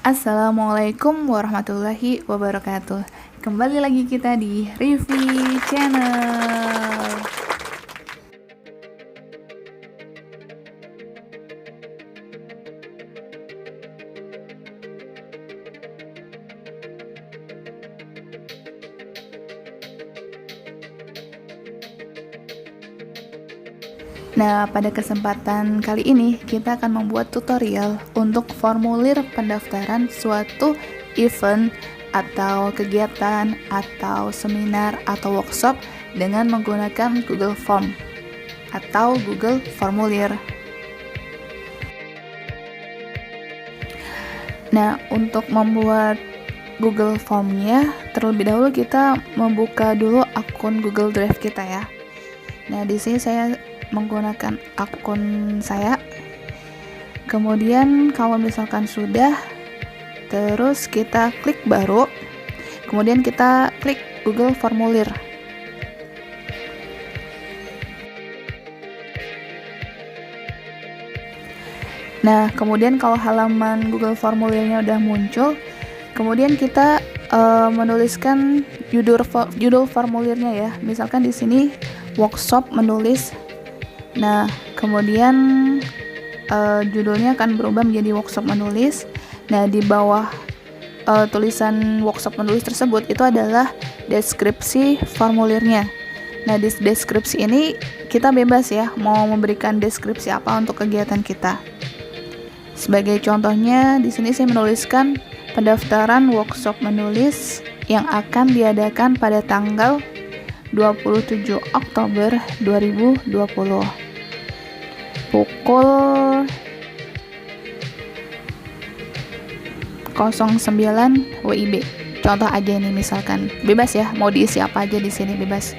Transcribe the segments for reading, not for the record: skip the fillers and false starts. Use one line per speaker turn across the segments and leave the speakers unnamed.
Assalamualaikum warahmatullahi wabarakatuh. Kembali lagi kita di Rivi Channel. Nah, pada kesempatan kali ini kita akan membuat tutorial untuk formulir pendaftaran suatu event atau kegiatan atau seminar atau workshop dengan menggunakan Google Form atau Google Formulir. Nah, untuk membuat Google Form-nya, terlebih dahulu kita membuka dulu akun Google Drive kita ya. Nah, di sini saya menggunakan akun saya. Kemudian kalau misalkan sudah, terus kita klik baru, kemudian kita klik Google Formulir. Nah, kemudian kalau halaman Google Formulirnya udah muncul, kemudian kita menuliskan judul formulirnya ya. Misalkan di sini workshop menulis. Nah, kemudian judulnya akan berubah menjadi workshop menulis. Nah, di bawah tulisan workshop menulis tersebut itu adalah deskripsi formulirnya. Nah, di deskripsi ini kita bebas ya, mau memberikan deskripsi apa untuk kegiatan kita. Sebagai contohnya, di sini saya menuliskan pendaftaran workshop menulis yang akan diadakan pada tanggal 27 Oktober 2020 pukul 09 WIB. Contoh aja ini, misalkan bebas ya, mau diisi apa aja di sini bebas.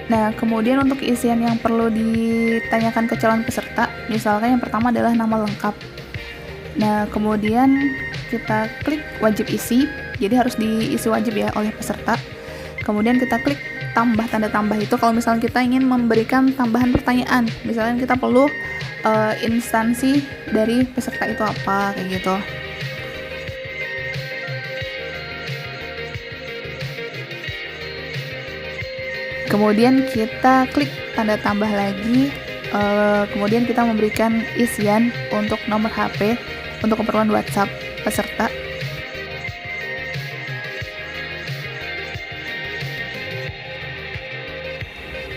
Nah, kemudian untuk isian yang perlu ditanyakan ke calon peserta, misalkan yang pertama adalah nama lengkap. Nah, kemudian kita klik wajib isi, jadi harus diisi wajib ya oleh peserta. Kemudian kita klik tambah, tanda tambah itu kalau misalnya kita ingin memberikan tambahan pertanyaan, misalnya kita perlu instansi dari peserta itu apa, kayak gitu. Kemudian kita klik tanda tambah lagi, kemudian kita memberikan isian untuk nomor HP untuk keperluan WhatsApp peserta.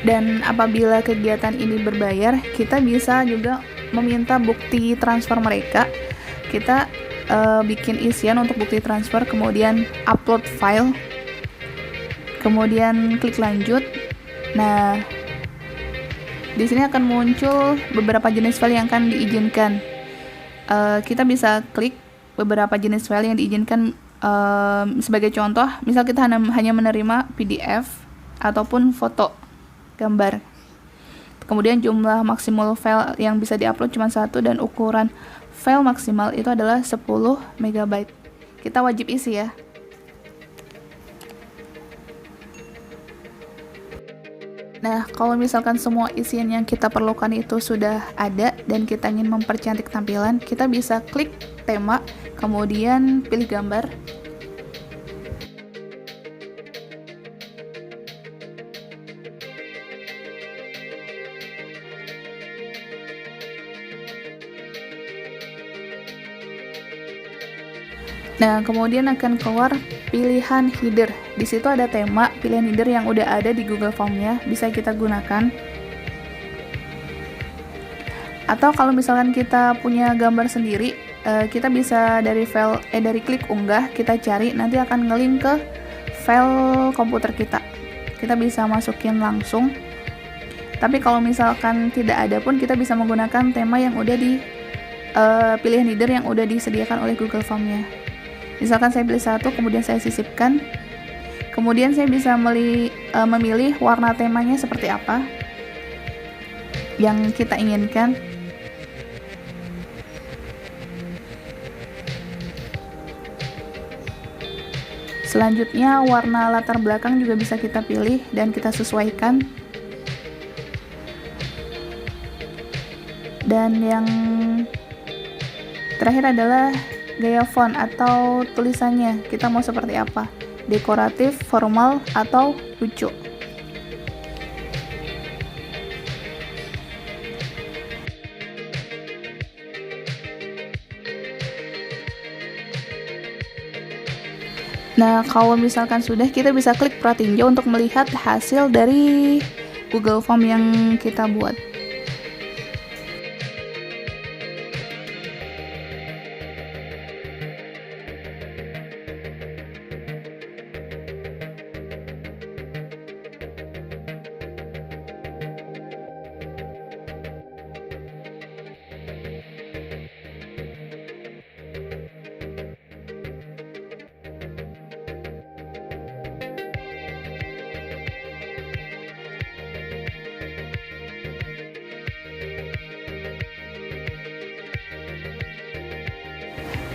Dan apabila kegiatan ini berbayar, kita bisa juga meminta bukti transfer mereka. Kita bikin isian untuk bukti transfer, kemudian upload file, kemudian klik lanjut. Nah, di sini akan muncul beberapa jenis file yang akan diizinkan. Kita bisa klik beberapa jenis file yang diizinkan. Sebagai contoh, misal kita hanya menerima PDF ataupun foto gambar. Kemudian jumlah maksimal file yang bisa diupload cuma 1 dan ukuran file maksimal itu adalah 10 MB. Kita wajib isi ya. Nah, kalau misalkan semua isian yang kita perlukan itu sudah ada dan kita ingin mempercantik tampilan, kita bisa klik tema, kemudian pilih gambar. Nah, kemudian akan keluar pilihan header. Di situ ada tema, pilihan header yang udah ada di Google Form-nya, bisa kita gunakan. Atau kalau misalkan kita punya gambar sendiri, kita bisa dari klik unggah, kita cari, nanti akan ngelink ke file komputer kita. Kita bisa masukin langsung. Tapi kalau misalkan tidak ada pun, kita bisa menggunakan tema yang udah di pilihan header yang udah disediakan oleh Google Form-nya. Misalkan saya pilih satu, kemudian saya sisipkan. Kemudian saya bisa memilih warna temanya seperti apa yang kita inginkan. Selanjutnya, warna latar belakang juga bisa kita pilih dan kita sesuaikan. Dan yang terakhir adalah gaya font atau tulisannya. Kita mau seperti apa? Dekoratif, formal, atau lucu. Nah, kalau misalkan sudah, kita bisa klik pratinjau untuk melihat hasil dari Google Form yang kita buat.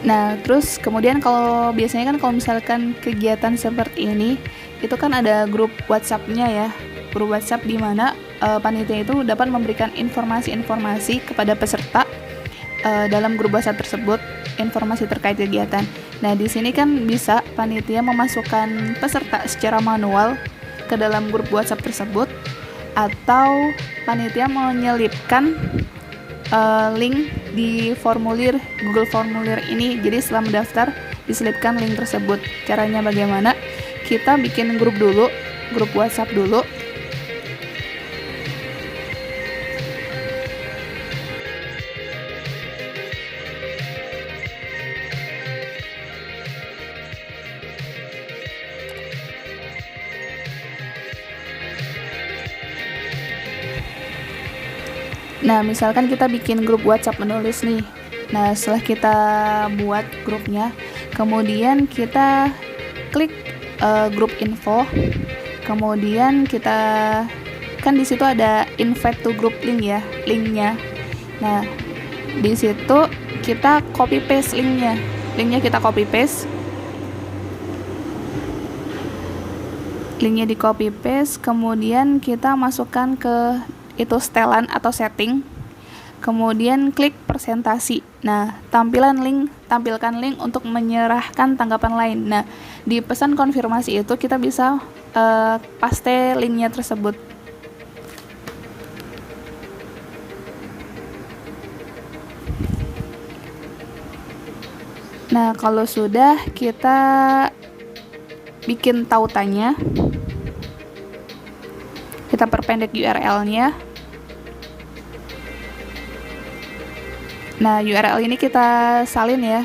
Nah, terus kemudian biasanya kan kalau misalkan kegiatan seperti ini, itu kan ada grup WhatsApp-nya ya. Grup WhatsApp di mana panitia itu dapat memberikan informasi-informasi kepada peserta dalam grup WhatsApp tersebut, informasi terkait kegiatan. Nah, di sini kan bisa panitia memasukkan peserta secara manual ke dalam grup WhatsApp tersebut, atau panitia menyelipkan link di Google Formulir ini. Jadi setelah mendaftar, diselipkan link tersebut. Caranya bagaimana? Kita bikin grup WhatsApp dulu. Nah, misalkan kita bikin grup WhatsApp menulis nih. Nah, setelah kita buat grupnya, kemudian kita klik grup info. Kemudian kita kan di situ ada invite to group link ya, linknya. Nah, di situ kita copy paste linknya. Linknya kita copy paste. Linknya di copy paste, kemudian kita masukkan ke itu setelan atau setting, kemudian klik presentasi. Nah, tampilkan link untuk menyerahkan tanggapan lain. Nah, di pesan konfirmasi itu kita bisa paste linknya tersebut. Nah, kalau sudah, kita bikin tautannya. Kita perpendek URL-nya. Nah, URL ini kita salin ya.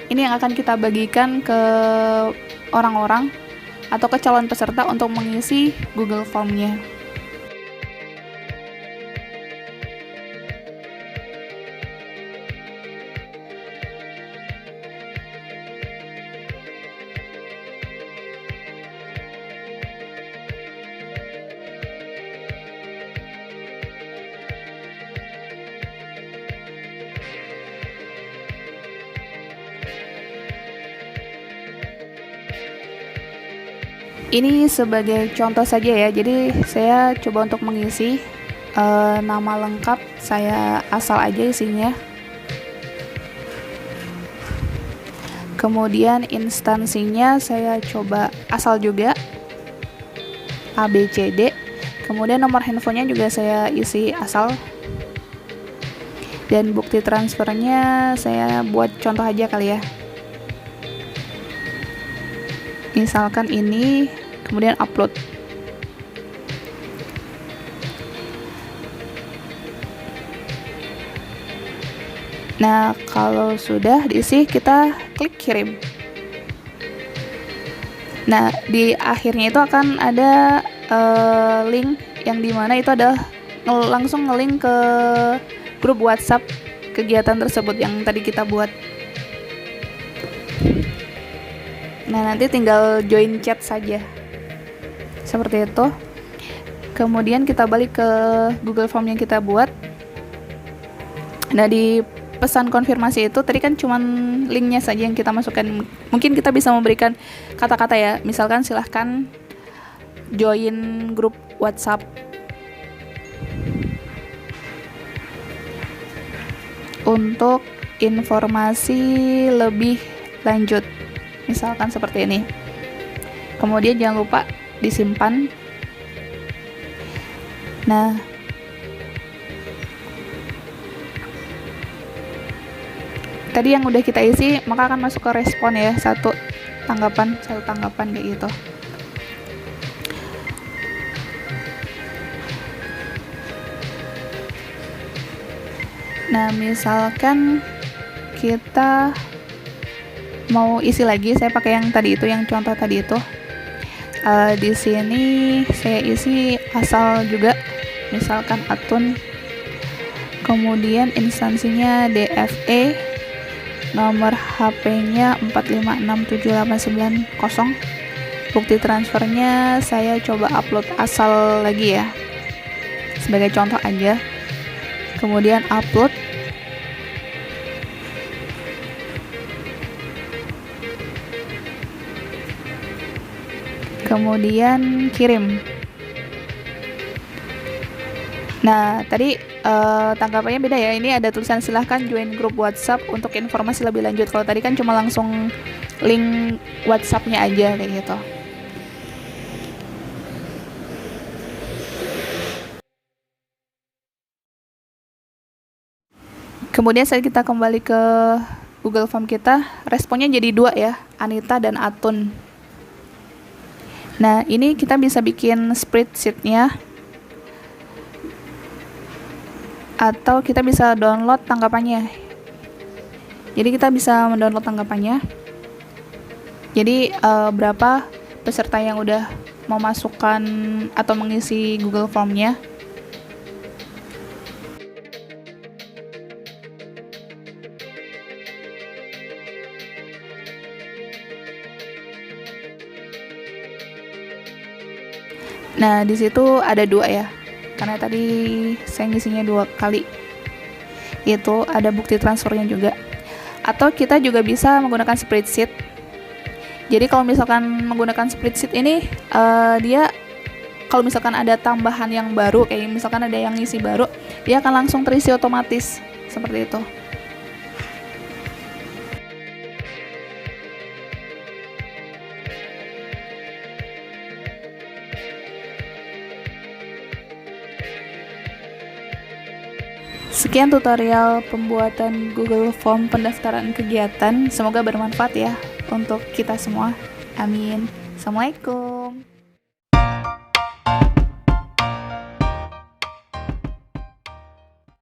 Ini yang akan kita bagikan ke orang-orang atau ke calon peserta untuk mengisi Google Form-nya. Ini sebagai contoh saja ya, jadi saya coba untuk mengisi nama lengkap, saya asal aja isinya. Kemudian instansinya saya coba asal juga, ABCD. Kemudian nomor handphonenya juga saya isi asal. Dan bukti transfernya saya buat contoh aja kali ya. Misalkan ini, kemudian upload. Nah, kalau sudah diisi, kita klik kirim. Nah, di akhirnya itu akan ada link yang dimana itu adalah langsung ngelink ke grup WhatsApp kegiatan tersebut yang tadi kita buat. Nah, nanti tinggal join chat saja. Seperti itu. Kemudian kita balik ke Google Form yang kita buat. Nah, di pesan konfirmasi itu tadi kan cuman linknya saja yang kita masukkan. Mungkin kita bisa memberikan kata-kata ya. Misalkan silahkan join grup WhatsApp untuk informasi lebih lanjut. Misalkan seperti ini. Kemudian jangan lupa disimpan. Nah, tadi yang udah kita isi maka akan masuk ke respon ya, satu tanggapan kayak gitu. Nah, misalkan kita mau isi lagi, saya pakai yang tadi itu, yang contoh tadi itu. Di sini saya isi asal juga, misalkan Atun, kemudian instansinya DFE, nomor HP-nya 4567890, bukti transfernya saya coba upload asal lagi ya, sebagai contoh aja. Kemudian upload, kemudian kirim. Nah, tadi tanggapannya beda ya. Ini ada tulisan silahkan join grup WhatsApp untuk informasi lebih lanjut. Kalau tadi kan cuma langsung link WhatsApp-nya aja kayak gitu. Kemudian saat kita kembali ke Google Form kita, responnya jadi 2 ya, Anita dan Atun. Nah, ini kita bisa bikin spreadsheet-nya, atau kita bisa download tanggapannya. Jadi kita bisa mendownload tanggapannya. Jadi berapa peserta yang udah memasukkan atau mengisi Google Form-nya. Nah, di situ ada 2 ya. Karena tadi saya ngisinya 2 kali. Itu ada bukti transfernya juga. Atau kita juga bisa menggunakan spreadsheet. Jadi kalau misalkan menggunakan spreadsheet ini dia kalau misalkan ada tambahan yang baru, kayak misalkan ada yang ngisi baru, dia akan langsung terisi otomatis seperti itu. Sekian tutorial pembuatan Google Form pendaftaran kegiatan. Semoga bermanfaat ya untuk kita semua. Amin. Assalamualaikum.